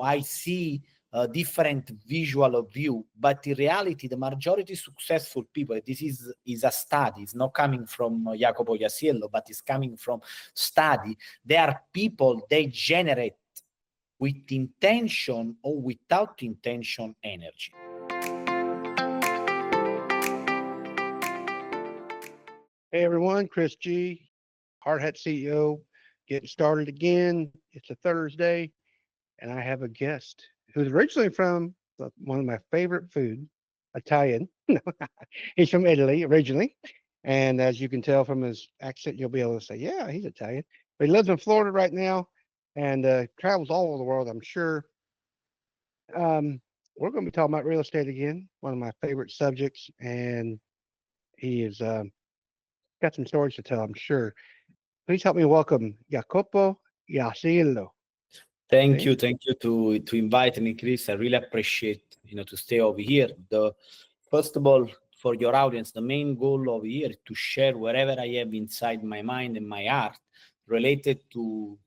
I see a different visual of view, but in reality, the majority successful people, this is a study, it's not coming from Jacopo Iasiello, but it's coming from study. They are people, they generate with intention or without intention energy. Hey everyone, Chris G, Hard Hat CEO, getting started again. It's a Thursday, and I have a guest who's originally from one of my favorite food, Italian. He's from Italy originally, and as you can tell from his accent, you'll be able to say, yeah, he's Italian. But he lives in Florida right now and travels all over the world, I'm sure. We're going to be talking about real estate again, one of my favorite subjects, and he is got some stories to tell, I'm sure. Please help me welcome Jacopo Iasiello. Thank you to invite me, Chris. I really appreciate to stay over here. First of all, for your audience, the main goal over here is to share whatever I have inside my mind and my heart related to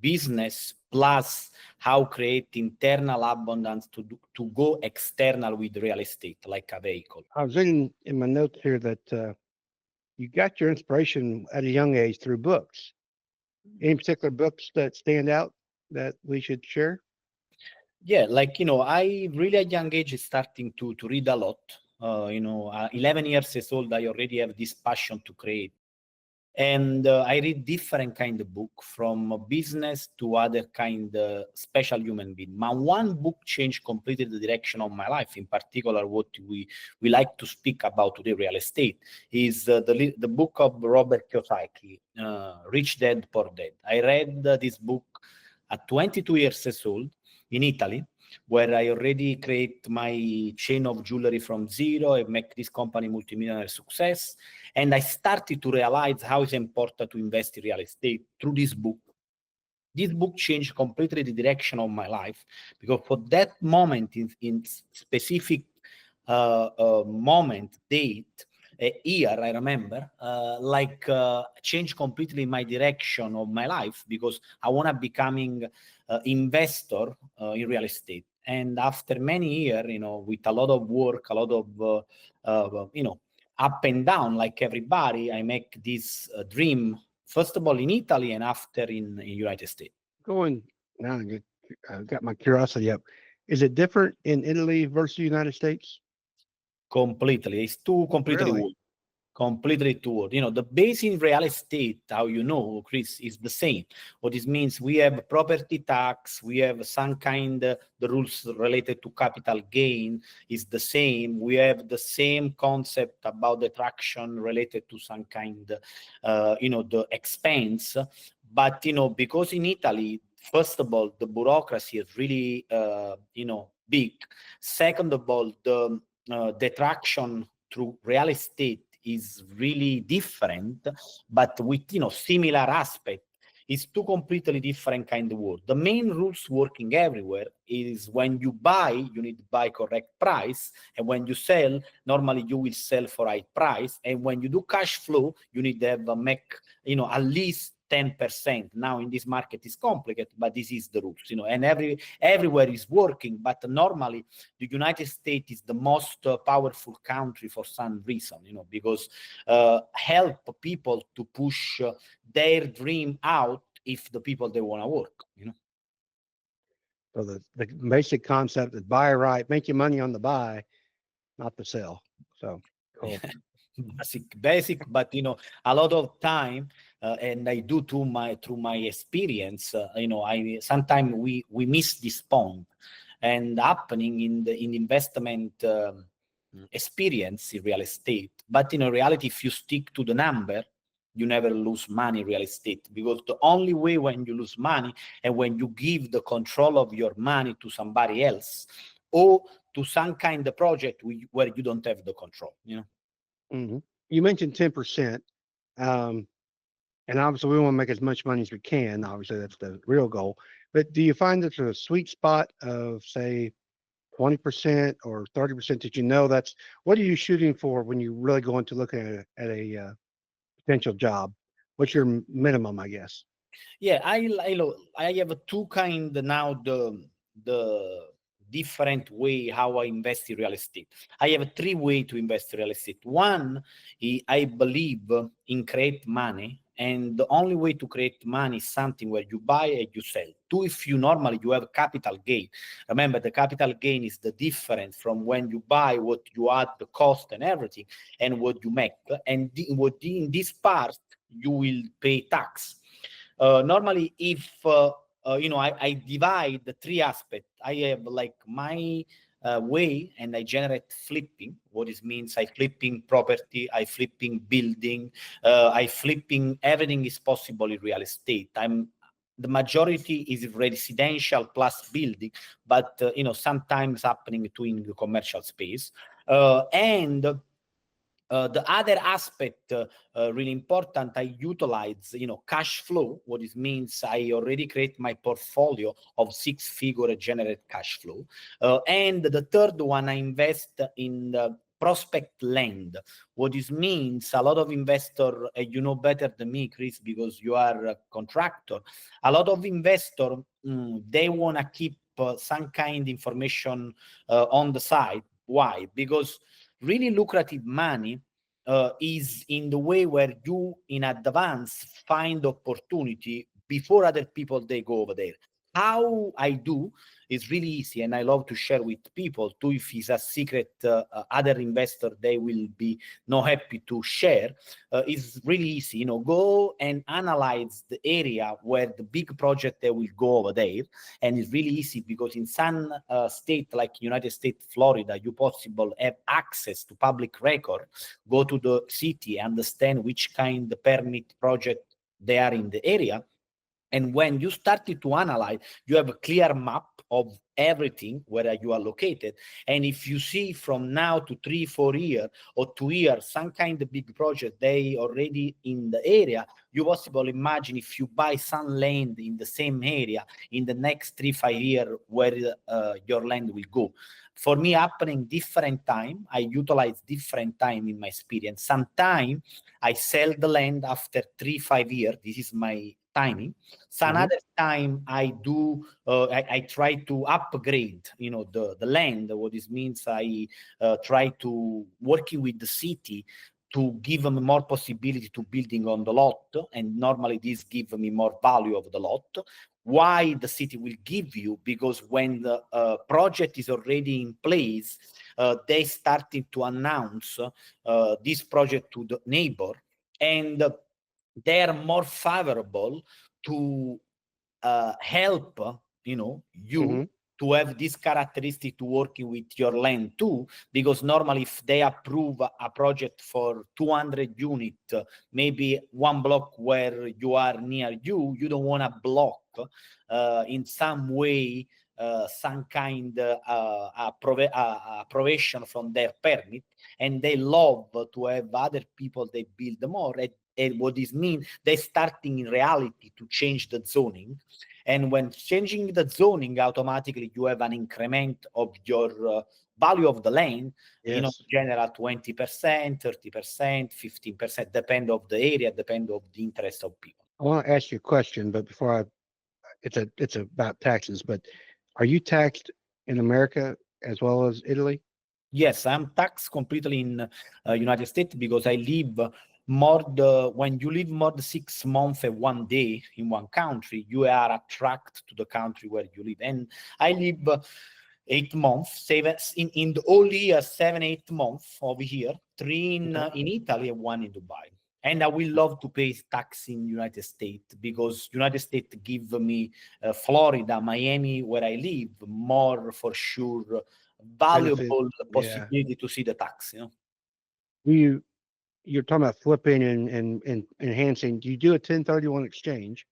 business, plus how create internal abundance to go external with real estate like a vehicle. I was reading in my notes here that you got your inspiration at a young age through books. Any particular books that stand out that we should share? Yeah, I really at young age is starting to read a lot. 11 years old, I already have this passion to create. And I read different kind of book, from business to other kind of special human being. My one book changed completely the direction of my life. In particular, what we like to speak about today, real estate, is the book of Robert Kiyosaki, Rich Dad Poor Dad. I read this book at 22 years old in Italy, where I already create my chain of jewelry from zero and make this company multimillionaire success. And I started to realize how it's important to invest in real estate through this book. This book changed completely the direction of my life, because for that moment, in specific moment, date, year, I remember, changed completely my direction of my life, because I want to becoming investor in real estate. And after many years, with a lot of work, a lot of, up and down, like everybody, I make this dream, first of all, in Italy and after in United States. Going now, I got my curiosity up. Is it different in Italy versus the United States? Completely. It's two completely Really? world. Completely two. The base in real estate, how Chris, is the same. What this means, we have property tax, we have some kind, the rules related to capital gain is the same. We have the same concept about the traction related to some kind, the expense. But, because in Italy, first of all, the bureaucracy is really, big. Second of all, the traction through real estate is really different, but with similar aspect. It's two completely different kind of world. The main rules working everywhere is when you buy, you need to buy correct price, and when you sell, normally you will sell for high price, and when you do cash flow, you need to have make at least 10%. Now in this market is complicated, but this is the rules, and everywhere is working. But normally the United States is the most powerful country for some reason, because help people to push their dream out if the people they want to work, So the basic concept is buy right, make your money on the buy, not the sell. So cool. basic, but a lot of time, and I do through my experience, I sometimes we miss this point, and happening in the investment experience in real estate. But in reality, if you stick to the number, you never lose money in real estate, because the only way when you lose money and when you give the control of your money to somebody else or to some kind of project where you don't have the control, Mm-hmm. You mentioned 10%, and obviously we want to make as much money as we can. Obviously, that's the real goal. But do you find that there's a sweet spot of, say, 20% or 30% that that's what are you shooting for when you really go into looking at a potential job? What's your minimum, I guess? Yeah, I have two kind now, the different way how I invest in real estate. I have three way to invest in real estate. One, I believe in create money, and the only way to create money is something where you buy and you sell. Two, if you normally you have capital gain. Remember, the capital gain is the difference from when you buy, what you add, the cost and everything, and what you make. And in this part you will pay tax. Normally, if I divide the three aspects. I have like my way, and I generate flipping. What it means, I flipping property, I flipping building, I flipping everything is possible in real estate. The majority is residential plus building, but sometimes happening to in the commercial space, and the other aspect, really important, I utilize, cash flow. What it means, I already create my portfolio of six-figure generate cash flow. And the third one, I invest in the prospect land. What this means, a lot of investor, you know better than me, Chris, because you are a contractor. A lot of investor, they want to keep some kind information on the side. Why? Because really lucrative money is in the way where you in advance find opportunity before other people they go over there. How I do is really easy, and I love to share with people too. If it's a secret, other investor they will be not happy to share. It's really easy, go and analyze the area where the big project they will go over there, and it's really easy because in some state like United States, Florida, you possible have access to public record. Go to the city, understand which kind of permit project they are in the area, and when you started to analyze, you have a clear map of everything where you are located. And if you see from now to 3-4 years or 2 years some kind of big project they already in the area, you possibly imagine if you buy some land in the same area in the next 3-5 years where your land will go. For me, happening different time, I utilize different time in my experience. Sometimes I sell the land after 3-5 years. This is my timing. Some other time I do, I try to upgrade, the land. What this means, I try to working with the city to give them more possibility to building on the lot, and normally this give me more value of the lot. Why the city will give you? Because when the project is already in place, they started to announce this project to the neighbor, and they are more favorable to help you to have this characteristic to working with your land too, because normally if they approve a project for 200 units, maybe one block where you are near you don't want to block in some way some kind approbation from their permit, and they love to have other people they build more. And what this means, they starting in reality to change the zoning. And when changing the zoning, automatically you have an increment of your value of the land, general 20%, 30%, 15%, depend of the area, depend of the interest of people. I want to ask you a question, but it's about taxes. But are you taxed in America as well as Italy? Yes, I'm taxed completely in United States because I live when you live more than 6 months and 1 day in one country, you are attracted to the country where you live. And I live 8 months, in the whole year, 7-8 months over here, 3 in Italy and 1 in Dubai. And I will love to pay tax in United States because United States give me Florida, Miami, where I live, more for sure valuable possibility to see the tax. You're talking about flipping and enhancing. Do you do a 1031 exchange?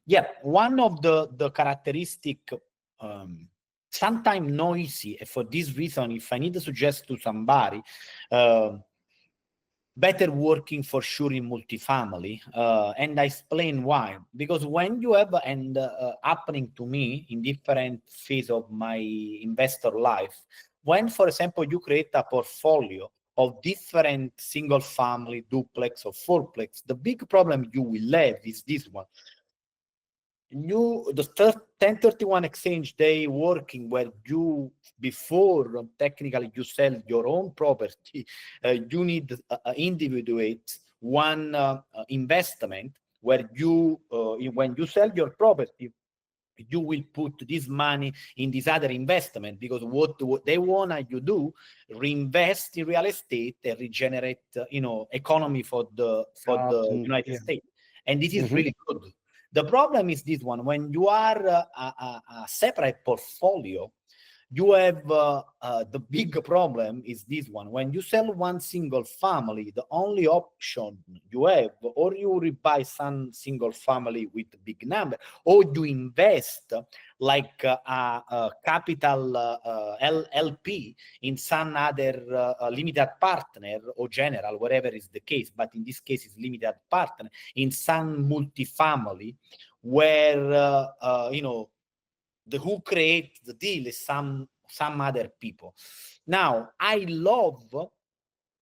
Yeah, one of the characteristic, sometimes noisy, and for this reason, if I need to suggest to somebody, better working for sure in multifamily, and I explain why. Because when you have, and happening to me in different phase of my investor life, when, for example, you create a portfolio of different single family, duplex or fourplex, the big problem you will have is this one. The 1031 exchange day working where you, before technically you sell your own property, you need individuate one investment where you, when you sell your property, you will put this money in this other investment, because what they want you do, reinvest in real estate and regenerate, economy for the United States. And this is really good. The problem is this one: when you are a separate portfolio, you have the big problem is this one. When you sell one single family, the only option you have, or you buy some single family with a big number, or you invest like a capital LP in some other limited partner or general, whatever is the case. But in this case, it's limited partner in some multifamily where, the who create the deal is some other people. Now, I love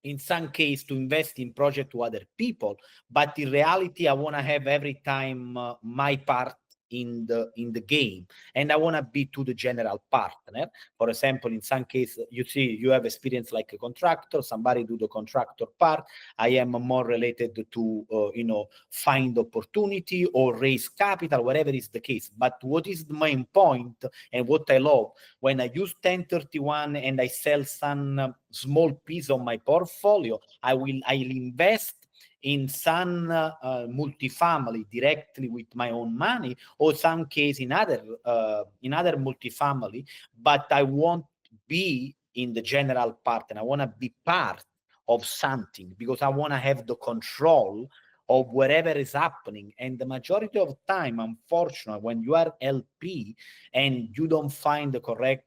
in some case to invest in project to other people, but in reality, I want to have every time my part in the game, and I want to be to the general partner. For example, in some case, you have experience like a contractor, somebody do the contractor part. I am more related to find opportunity or raise capital, whatever is the case. But what is the main point and what I love, when I use 1031 and I sell some small piece of my portfolio, I'll invest in some multifamily directly with my own money, or some case in other multifamily, but I won't be in the general part, and I want to be part of something, because I want to have the control of whatever is happening. And the majority of time, unfortunately, when you are LP and you don't find the correct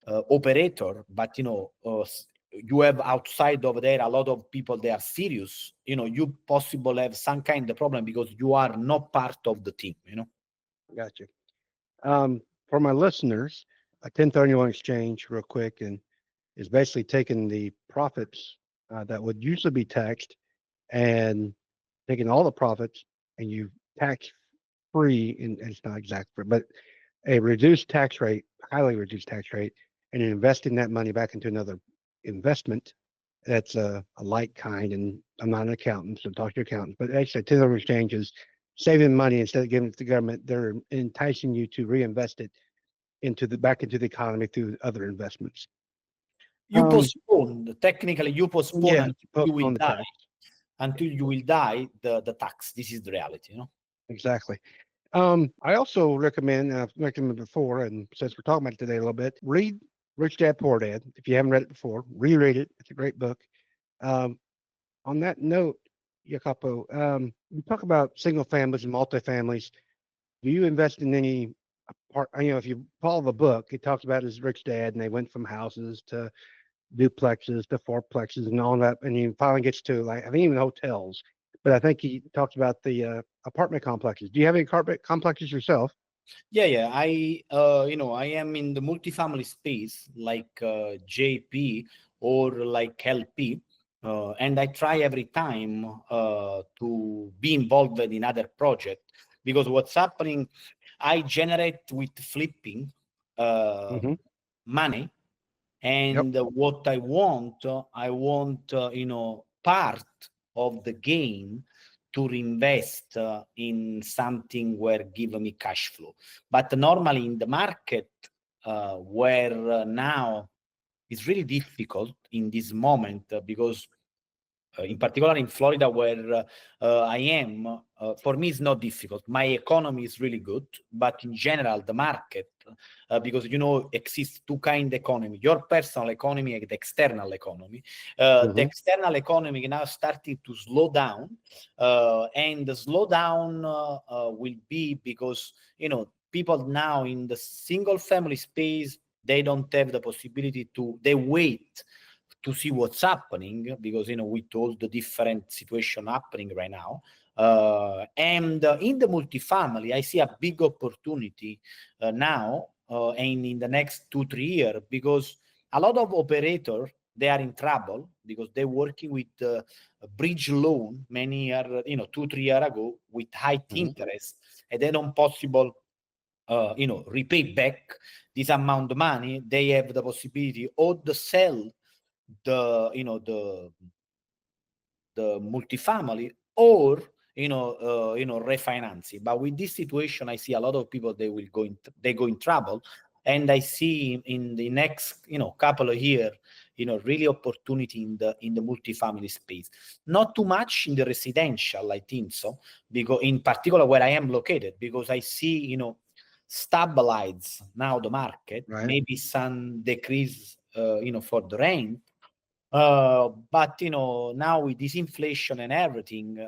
operator, but you have outside of there a lot of people, they are serious, you possible have some kind of problem because you are not part of the team. Gotcha. For my listeners, a 1031 exchange, real quick, and is basically taking the profits that would usually be taxed, and taking all the profits, and you tax free, and it's not exact, but a reduced tax rate, highly reduced tax rate, and investing that money back into another investment that's a light kind. And I'm not an accountant, so talk to your accountant. But actually, 1031 exchange is saving money instead of giving it to the government. They're enticing you to reinvest it back into the economy through other investments. Technically you postpone Yeah, until you will the die. tax. Until you will die, the tax. This is the reality, Exactly. I also recommend, I've recommended before, and since we're talking about it today a little bit, read Rich Dad Poor Dad. If you haven't read it before, reread it. It's a great book. On that note, Jacopo, we talk about single families and multifamilies. Do you invest in any part? If you follow the book, it talks about his rich dad, and they went from houses to duplexes to fourplexes and all that, and he finally gets to, like, I think even hotels. But I think he talks about the apartment complexes. Do you have any apartment complexes yourself? Yeah. I am in the multifamily space, like JP or like LP, and I try every time to be involved in other project, because what's happening, I generate with flipping money, and what I want, part of the gain to reinvest in something where give me cash flow. But normally in the market, where now it's really difficult in this moment, because in particular in Florida, where I am, for me it's not difficult. My economy is really good, but in general, the market, because exists two kind of economy: your personal economy and the external economy. The external economy now starting to slow down, and the slowdown will be because people now in the single family space, they don't have the possibility they wait to see what's happening, because we told the different situation happening right now. And in the multifamily, I see a big opportunity now, and in the next 2-3 years, because a lot of operators, they are in trouble because they're working with a bridge loan many years, 2-3 years ago with high interest, and they don't possible repay back this amount of money. They have the possibility or to sell the the multifamily or refinancing. But with this situation, I see a lot of people they go in trouble, and I see in the next couple of years really opportunity in the multifamily space. Not too much in the residential, I think so, because in particular where I am located, because I see stabilize now the market, Right. maybe some decrease for the rent. But now with this inflation and everything,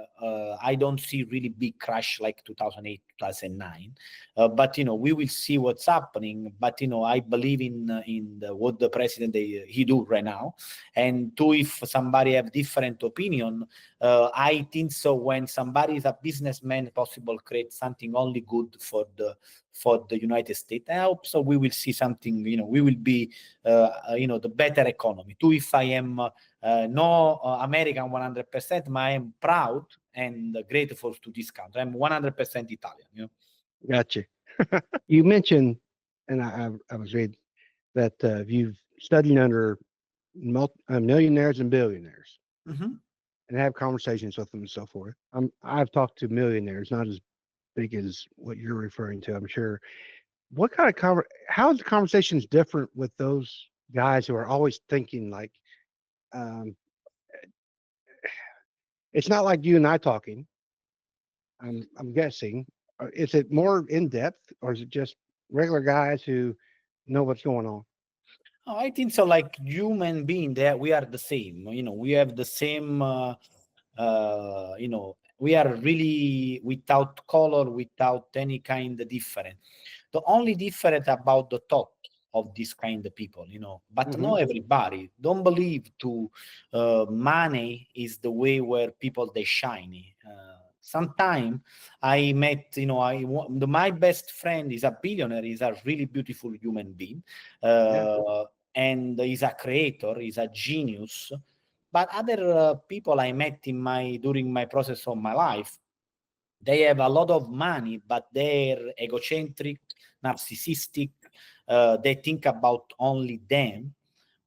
I don't see really big crash like 2008, 2009. But we will see what's happening. But I believe in what the president he do right now. And two, if somebody have different opinion, I think so. When somebody is a businessman, possible create something only good for the United States. I hope so. We will see something. We will be the better economy. Two, if I am no American 100%, but I am proud and grateful to this country. I'm 100% Italian. Gotcha. You mentioned, and I was reading that you've studied under millionaires and billionaires Mm-hmm. and have conversations with them and so forth. I've talked to millionaires, not as big as what you're referring to, I'm sure. What kind of how is the conversations different with those guys who are always thinking like, um, it's not like you and I talking. I'm guessing. Is it more in depth, or is it just regular guys who know what's going on? Oh, I think so. Like human being, that we are the same. We have the same. We are really without color, without any kind of difference. The only difference about the thought of this kind of people, but Mhm. not everybody. Don't believe to money is the way where people they shiny. Sometime I met, my best friend is a billionaire. He's a really beautiful human being, and he's a creator. He's a genius. But other people I met during my process of my life, they have a lot of money, but they're egocentric, narcissistic. They think about only them.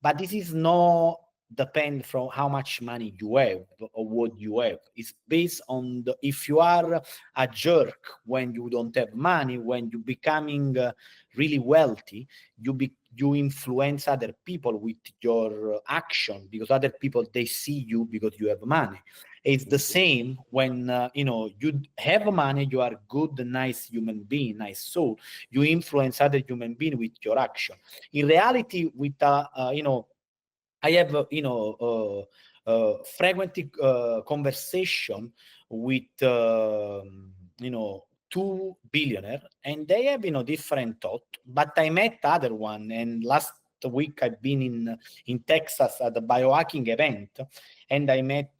But this is not depend from how much money you have or what you have. It's based on if you are a jerk when you don't have money, when you becoming really wealthy, you influence other people with your action, because other people they see you because you have money. It's the same when you have money, you are good, nice human being, nice soul. You influence other human being with your action. In reality, with I have frequent conversation with two billionaire, and they have different thought. But I met other one, and last week I've been in Texas at the biohacking event, and I met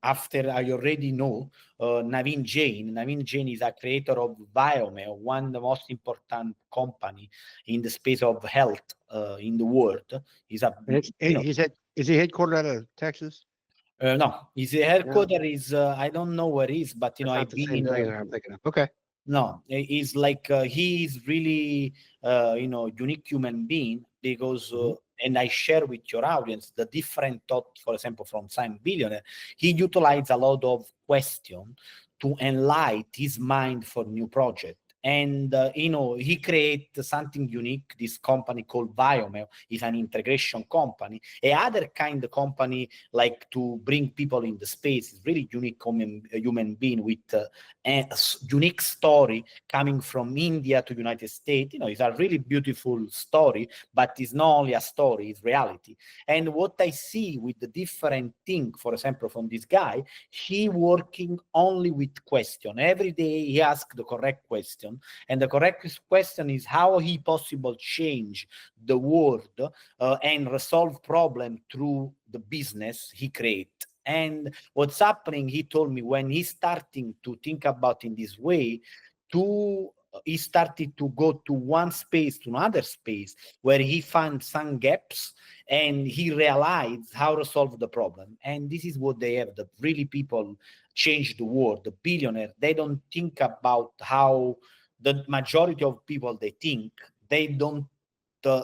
after I already know Naveen Jain. Naveen Jain is a creator of Biomed, one of the most important company in the space of health in the world. He's a And is he headquartered out of Texas? no, his headquarter is I don't know where it is, but That's not I've the been same in. millionaire I'm thinking of. Okay. No, he's like he is really unique human being because Mhm. and I share with your audience the different thought, for example, from Sam Billionaire. He utilized a lot of question to enlighten his mind for new project. And he create something unique. This company called Biomel is an integration company. A other kind of company like to bring people in the space is really unique human being with a unique story coming from India to United States. It's a really beautiful story, but it's not only a story, it's reality. And what I see with the different thing, for example, from this guy, he working only with question. Every day he asks the correct question, and the correct question is how he possible change the world and resolve problem through the business he create. And what's happening, he told me, when he's starting to think about in this way, two he started to go to one space to another space where he found some gaps, and he realized how to solve the problem. And this is what they have. The really people change the world. The billionaire, they don't think about how the majority of people they think. They don't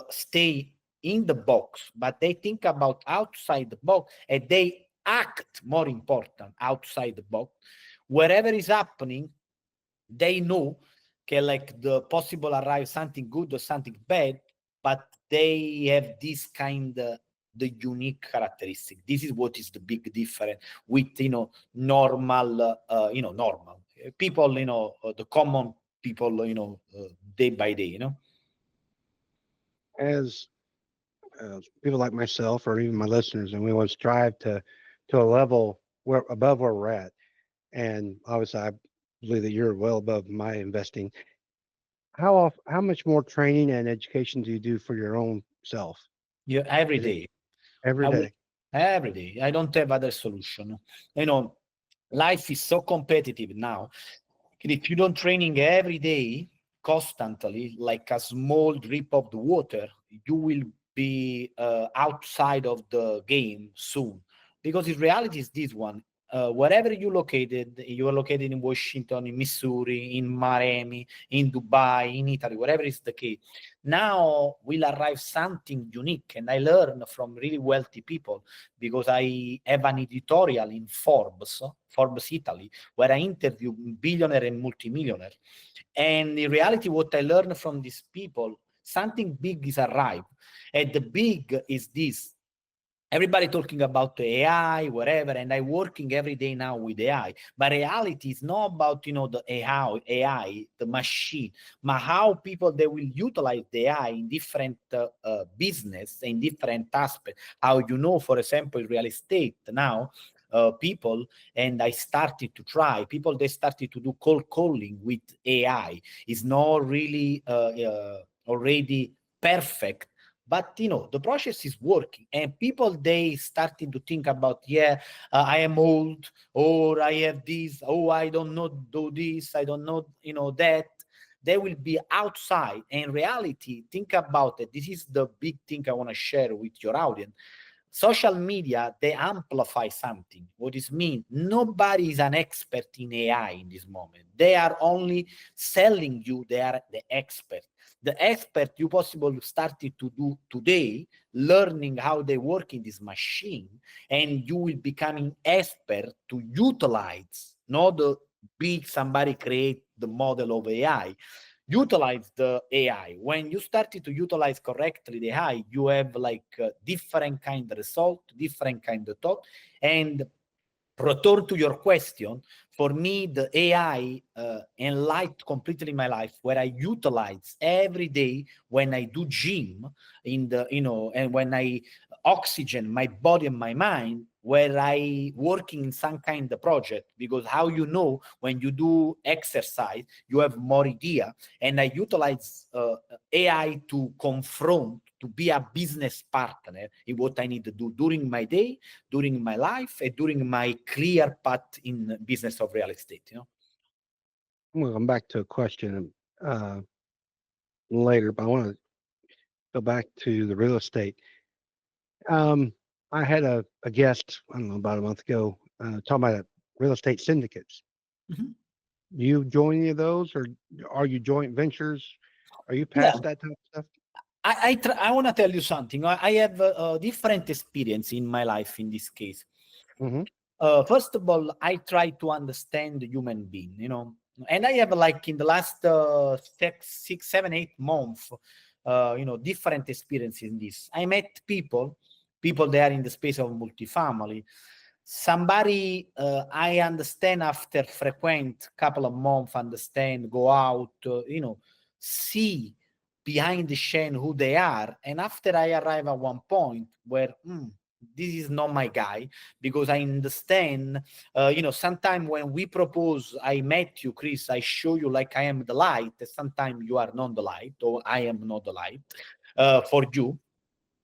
stay in the box, but they think about outside the box, and they act, more important, outside the box. Wherever is happening, they know okay, like the possible arrive something good or something bad, but they have this kind of the unique characteristic. This is what is the big difference with normal normal people, the common people, day by day, As people like myself or even my listeners, and we want to strive to a level where above where we're at. And obviously, I believe that you're well above my investing. How much more training and education do you do for your own self? Yeah, every Is it day. every I will, day? every day. I don't have other solution. Life is so competitive now. If you don't training every day, constantly, like a small drip of the water, you will be outside of the game soon. Because in reality, is this one. Wherever you are located in Washington, in Missouri, in Miami, in Dubai, in Italy, whatever is the case. Now will arrive something unique, and I learn from really wealthy people because I have an editorial in Forbes Italy, where I interview billionaire and multimillionaire. And in reality, what I learned from these people, something big is arrived. And the big is this. Everybody talking about AI, whatever, and I working every day now with AI. But reality is not about the AI, the machine, but how people they will utilize the AI in different business, in different aspects. How for example, real estate now. People, and I started to try. People they started to do cold calling with AI. It's not really already perfect, but the process is working, and people they starting to think about, I am old, or I have this, oh, I don't know do this, I don't know that. They will be outside. And in reality, think about it. This is the big thing I want to share with your audience. Social media, they amplify something. What does mean? Nobody is an expert in AI in this moment. They are only selling you they are the expert. The expert you possible started to do today, learning how they work in this machine, and you will becoming expert to utilize, not the big somebody create the model of AI. Utilize the AI. When you started to utilize correctly the AI, you have like different kind of result, different kind of thought. And return to your question, for me, the AI enlightened completely my life, where I utilize every day when I do gym and when I oxygen my body and my mind, where I working in some kind of project, because how when you do exercise, you have more idea, and I utilize AI to confront, to be a business partner in what I need to do during my day, during my life, and during my clear path in business of real estate. I'm going to come back to a question later, but I want to go back to the real estate. Um, I had a guest, I don't know, about a month ago, talking about real estate syndicates. Mhm. You join any of those, or are you joint ventures? Are you Yeah, past that type of stuff? I want to tell you something. I have a different experience in my life in this case. Mm-hmm. First of all, I try to understand the human being, and I have like in the last 6, 7, 8 months, different experiences in this. I met people there in the space of multifamily. Somebody I understand after frequent couple of months, understand, go out, see behind the chain who they are. And after I arrive at one point where this is not my guy, because I understand, sometimes when we propose, I met you, Chris, I show you like I am the light, sometimes you are not the light, or I am not the light for you.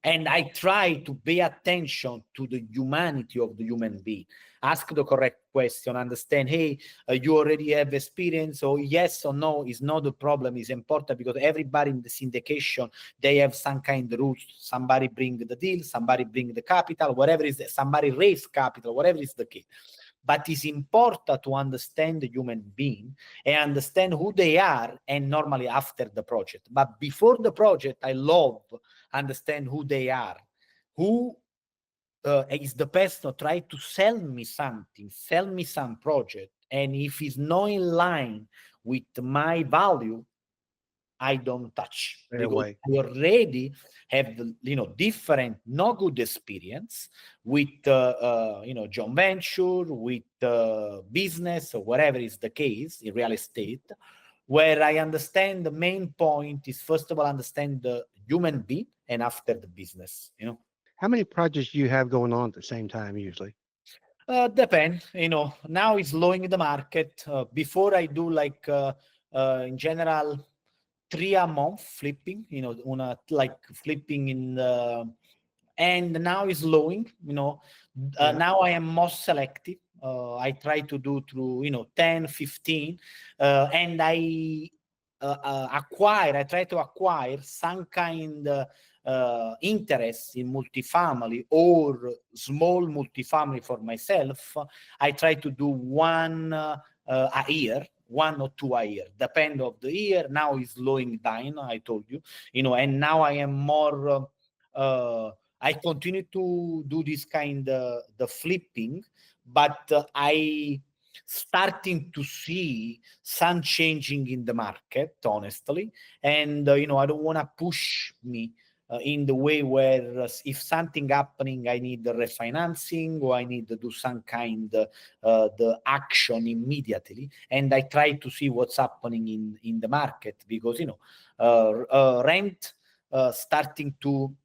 And I try to pay attention to the humanity of the human being. Ask the correct question, understand, hey, you already have experience, or yes or no is not the problem, is important, because everybody in the syndication, they have some kind of rules. Somebody bring the deal, somebody bring the capital, whatever is, somebody raise capital, whatever is the case. But it's important to understand the human being and understand who they are, and normally after the project. But before the project, I love understand who they are, who is the person try to sell me something, sell me some project, and if it's not in line with my value, I don't touch, Stay because away. I already have different no good experience with joint venture, with business, or whatever is the case in real estate, where I understand the main point is, first of all, understand the human being, and after the business. How many projects do you have going on at the same time usually? Depend. Now it's low in the market. Before I do like in general 3 a month flipping, like flipping in the, and now is lowing, Yeah. now I am more selective. I try to do through 10, 15, and I try to acquire some kind interest in multifamily or small multifamily for myself. I try to do one a year, 1 or 2 a year, depend of the year. Now is slowing down, I told you, and now I am more I continue to do this kind of the flipping, but I starting to see some changing in the market, honestly. And I don't want to push me in the way where if something happening, I need the refinancing, or I need to do some kind the action immediately. And I try to see what's happening in the market, because rent starting to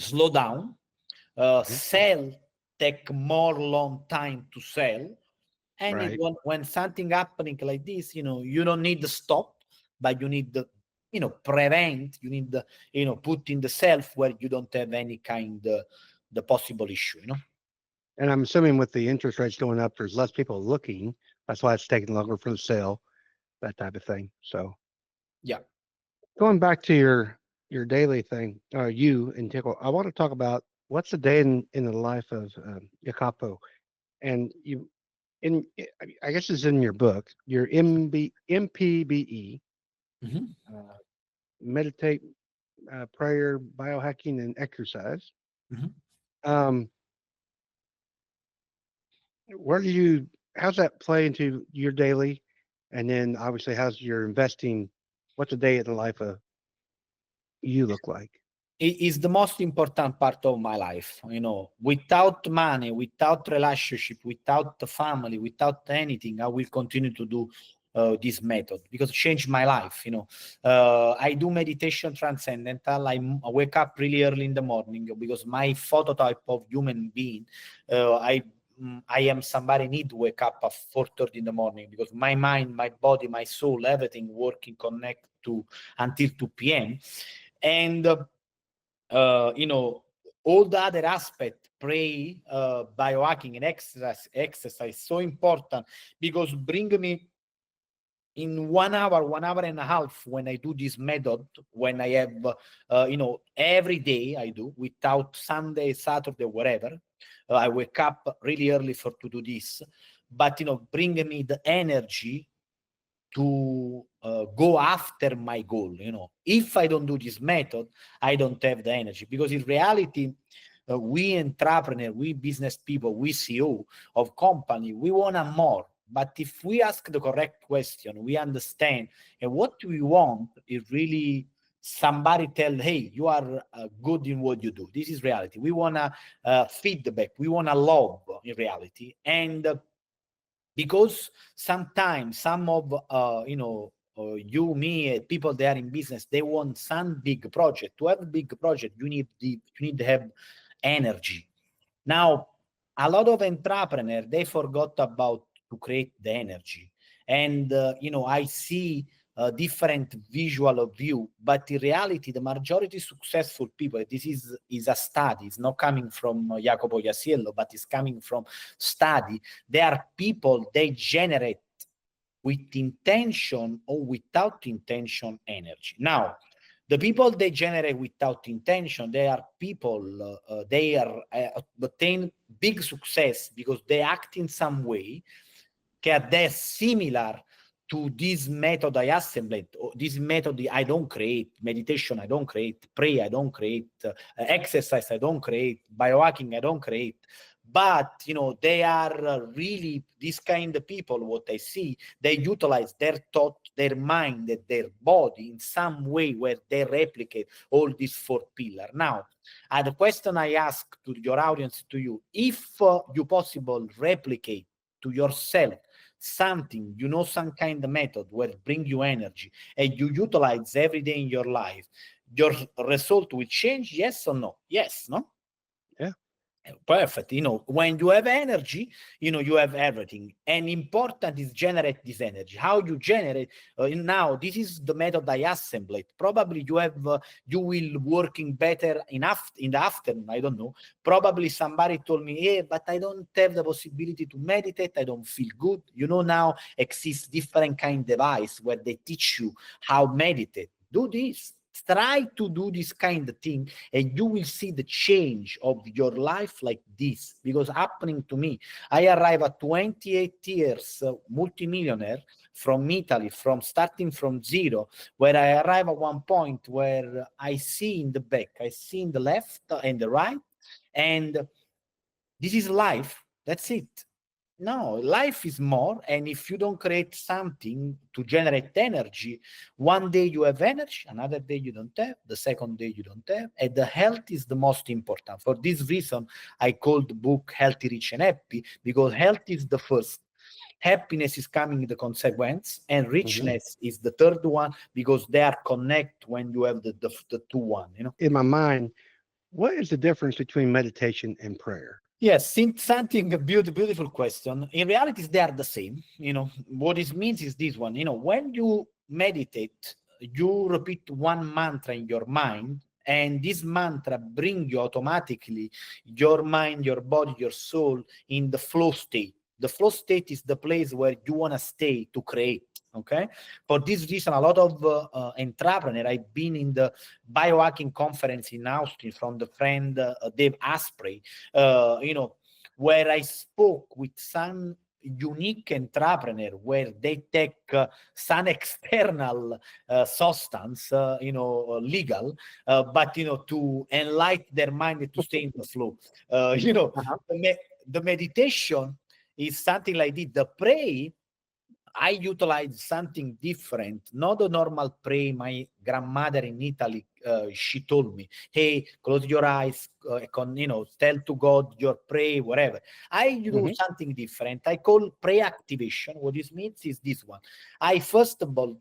slow down, sell take more long time to sell, and Right. when something happening like this, you don't need to stop, but you need the prevent, you need the put in the self where you don't have any kind the possible issue. And I'm assuming with the interest rates going up, there's less people looking. That's why it's taking longer for the sale, that type of thing. So Yeah. going back to your daily thing, you and Tickle, I want to talk about what's a day in the life of Jacopo. And you, in I guess it's in your book, your MPBE, Mhm. meditate, prayer, biohacking, and exercise. Mhm. Um, where do you? How's that play into your daily? And then obviously, how's your investing? What's a day in the life of you look like? It is the most important part of my life. Without money, without relationship, without the family, without anything, I will continue to do this method, because it changed my life. I do meditation transcendental. I wake up really early in the morning, because my phototype of human being, I am somebody need to wake up at 4:30 in the morning, because my mind, my body, my soul, everything working connect to until 2 p.m. And all the other aspect, pray, biohacking, and exercise so important, because bring me in 1 hour and a half, when I do this method, when I have every day I do, without Sunday, Saturday, whatever. I wake up really early to do this, but bring me the energy to go after my goal. If I don't do this method, I don't have the energy, because in reality, we entrepreneur, we business people, we CEO of company, we want more. But if we ask the correct question, we understand, and what we want is really somebody tell, hey, you are good in what you do. This is reality. We want feedback, we want love in reality. And because sometimes some of you, me, people that are in business, they want some big project. To have a big project, you need to have energy. Now, a lot of entrepreneurs, they forgot about to create the energy. And I see different visual of view, but in reality, the majority successful people, this is a study, it's not coming from Jacopo Iasiello, but it's coming from study. They are people, they generate with intention or without intention energy. Now, the people they generate without intention, they are people, they are obtain big success because they act in some way they're similar to this method I assembled, or this method I don't create, meditation I don't create, pray I don't create, exercise I don't create, biohacking I don't create. But, you know, they are really this kind of people, what I see, they utilize their thought, their mind, and their body in some way where they replicate all these four pillars. Now, the question I ask to your audience, to you, if you possible replicate to yourself something, you know, some kind of method where it bring you energy and you utilize every day in your life, your result will change, yes or no? Yes, no? Yeah. Perfect. You know, when you have energy, you know, you have everything. And important is generate this energy. How you generate now, this is the method I assembled. Probably you have, you will working better in the afternoon. I don't know. Probably somebody told me, hey, but I don't have the possibility to meditate. I don't feel good. You know, now exists different kind of device where they teach you how meditate. Do this. Try to do this kind of thing and you will see the change of your life like this. Because happening to me, I arrive at 28 years, multimillionaire from Italy, from starting from zero, where I arrive at one point where I see in the back, I see in the left and the right, and this is life. That's it. No, life is more. And if you don't create something to generate energy, one day you have energy, another day you don't have, the second day you don't have. And the health is the most important. For this reason, I called the book Healthy, Rich, and Happy, because health is the first. Happiness is coming the consequence, and richness is the third one, because they are connect when you have the two one, you know. In my mind, what is the difference between meditation and prayer? Yes, something beautiful question. In reality, they are the same. You know, what it means is this one. You know, when you meditate, you repeat one mantra in your mind, and this mantra bring you automatically your mind, your body, your soul in the flow state. The flow state is the place where you want to stay to create. Okay. For this reason, a lot of entrepreneurs, I've been in the biohacking conference in Austin from the friend Dave Asprey, you know, where I spoke with some unique entrepreneur where they take some external substance, you know, legal, but, you know, to enlighten their mind and to stay in the flow. You know, the meditation is something like this. The pray, I utilize something different, not the normal pray. My grandmother in Italy, she told me, hey, close your eyes, you know, tell to God your pray, whatever. I do something different. I call pray activation. What this means is this one. I first of all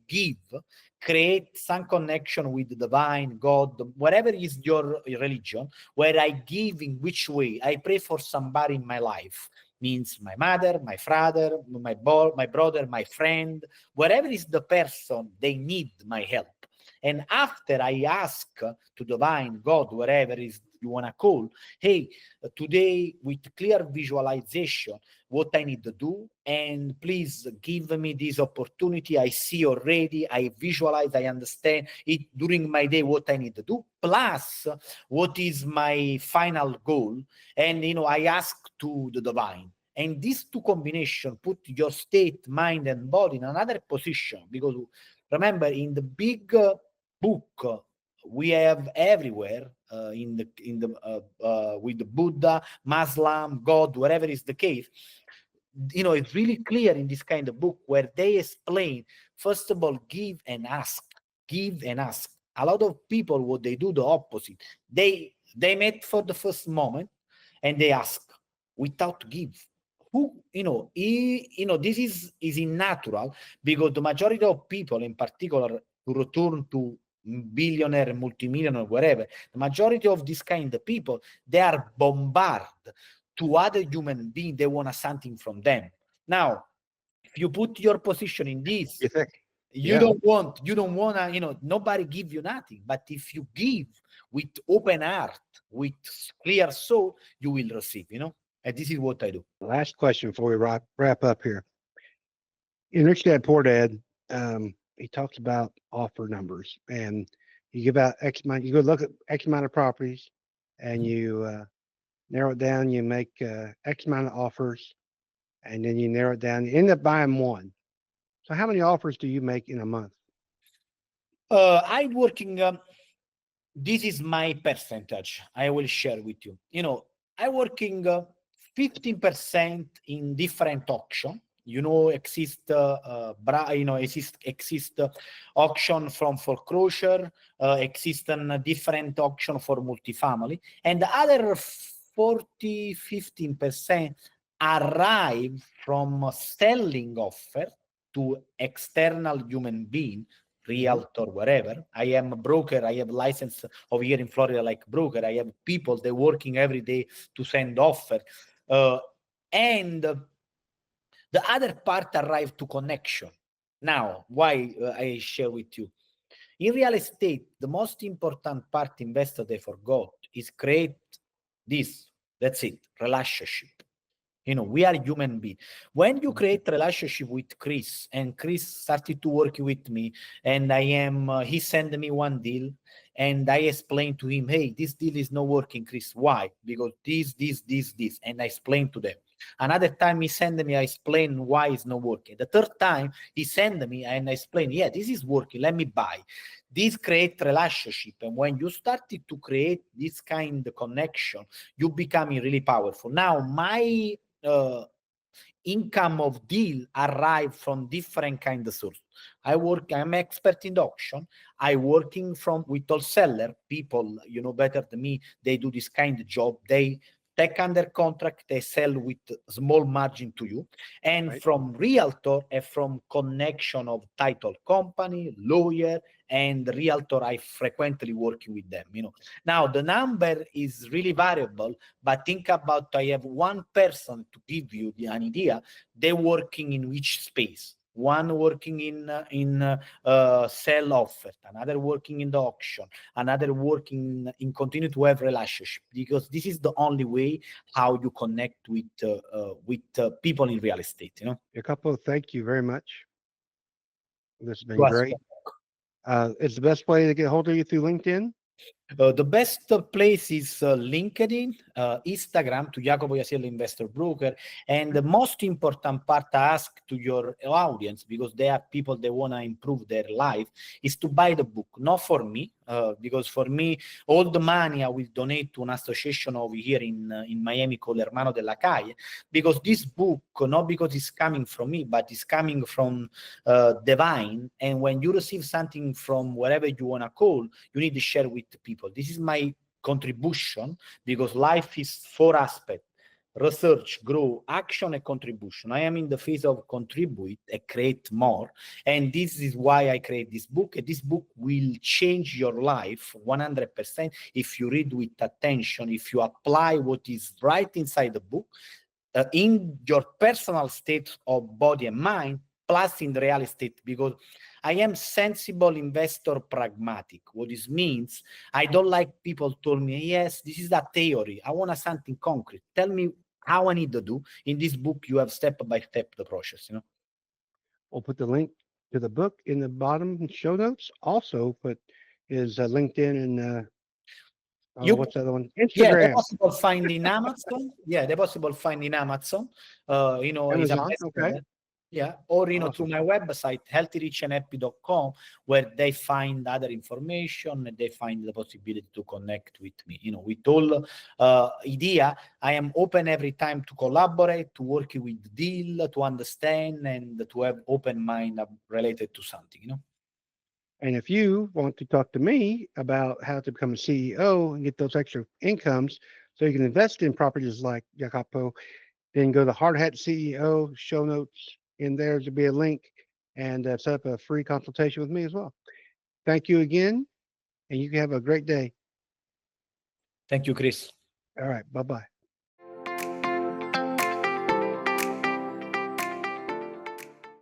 create some connection with the divine, God, whatever is your religion, where I give in which way. I pray for somebody in my life. Means my mother, my father, my brother, my friend, wherever is the person, they need my help. And after I ask to divine, God, wherever is you want to call, hey, today with clear visualization, what I need to do, and please give me this opportunity. I see already, I visualize, I understand it during my day, what I need to do, plus what is my final goal. And, you know, I ask to the divine. And these two combinations put your state, mind, and body in another position. Because remember, in the big book, we have everywhere with the Buddha, Muslim, God, whatever is the case. You know, it's really clear in this kind of book where they explain, first of all, give and ask. Give and ask. A lot of people, what they do the opposite. They met for the first moment and they ask without give. Who, you know, this is unnatural, because the majority of people, in particular, to return to billionaire, multimillionaire, whatever, the majority of this kind of people, they are bombarded to other human beings. They want something from them. Now, if you put your position in this, You think? You don't want, to, nobody give you nothing. But if you give with open heart, with clear soul, you will receive, And this is what I do. Last question before we wrap up here. In Rich Dad Poor Dad, he talks about offer numbers, and you give out X amount. You go look at X amount of properties, and you narrow it down. You make X amount of offers, and then you narrow it down. You end up buying one. So, how many offers do you make in a month? I'm working. This is my percentage. I will share with you. I'm working 15% in different auction. Exist auction from foreclosure, exist a different auction for multifamily, and the other 15% arrive from selling offer to external human being, realtor, wherever. I am a broker. I have license over here in Florida like broker. I have people, they're working every day to send offer. And the other part arrive to connection. Now, why I share with you? In real estate, the most important part investor they forgot is create this. That's it, relationship. We are human beings. When you create relationship with Chris, and Chris started to work with me, and he sent me one deal, and I explained to him, hey, this deal is not working, Chris. Why? Because this, and I explained to them. Another time he sent me, I explained why it's not working. The third time he sent me, and I explained, yeah, this is working. Let me buy. This create relationship, and when you started to create this kind of connection, you becoming really powerful. Now, my income of deal arrive from different kind of source. I'm expert in the auction. I working with wholesaler people, better than me. They do this kind of job. They take under contract, they sell with small margin to you. And from realtor and from connection of title company, lawyer, and realtor, I frequently working with them. Now the number is really variable, but think about, I have one person to give you an idea. They're working in which space. One working in sell offer, another working in the auction, another working in continue to have relationship, because this is the only way how you connect with people in real estate. Jacopo, thank you very much. This has been great. It's the best way to get a hold of you through LinkedIn. The best place is LinkedIn, Instagram to Jacopo Iasiello Investor Broker. And the most important part I ask to your audience, because they are people that want to improve their life, is to buy the book. Not for me, because for me, all the money I will donate to an association over here in Miami called Hermano della Calle, because this book, not because it's coming from me, but it's coming from divine. And when you receive something from wherever you want to call, you need to share with people. This is my contribution, because life is 4 aspects: research, grow, action, and contribution. I am in the phase of contribute and create more. And this is why I create this book. And this book will change your life 100% if you read with attention, if you apply what is right inside the book in your personal state of body and mind, plus in the real estate, because I am sensible investor pragmatic. What this means, I don't like people told me, yes, this is a theory. I want something concrete. Tell me how I need to do. In this book, you have step by step the process, We'll put the link to the book in the bottom show notes. Also put his LinkedIn and what's the other one? Instagram. Yeah, they're possible find in Amazon. Yeah, they're possible find in Amazon. Amazon, okay. Yeah, or through my website, healthyrichandhappy.com, where they find other information and they find the possibility to connect with me. With all idea, I am open every time to collaborate, to work with deal, to understand, and to have open mind related to something. And if you want to talk to me about how to become a CEO and get those extra incomes so you can invest in properties like Jacopo, then go to Hard Hat CEO show notes. In there to be a link, and set up a free consultation with me as well. Thank you again, and you can have a great day. Thank you, Chris. All right, bye-bye.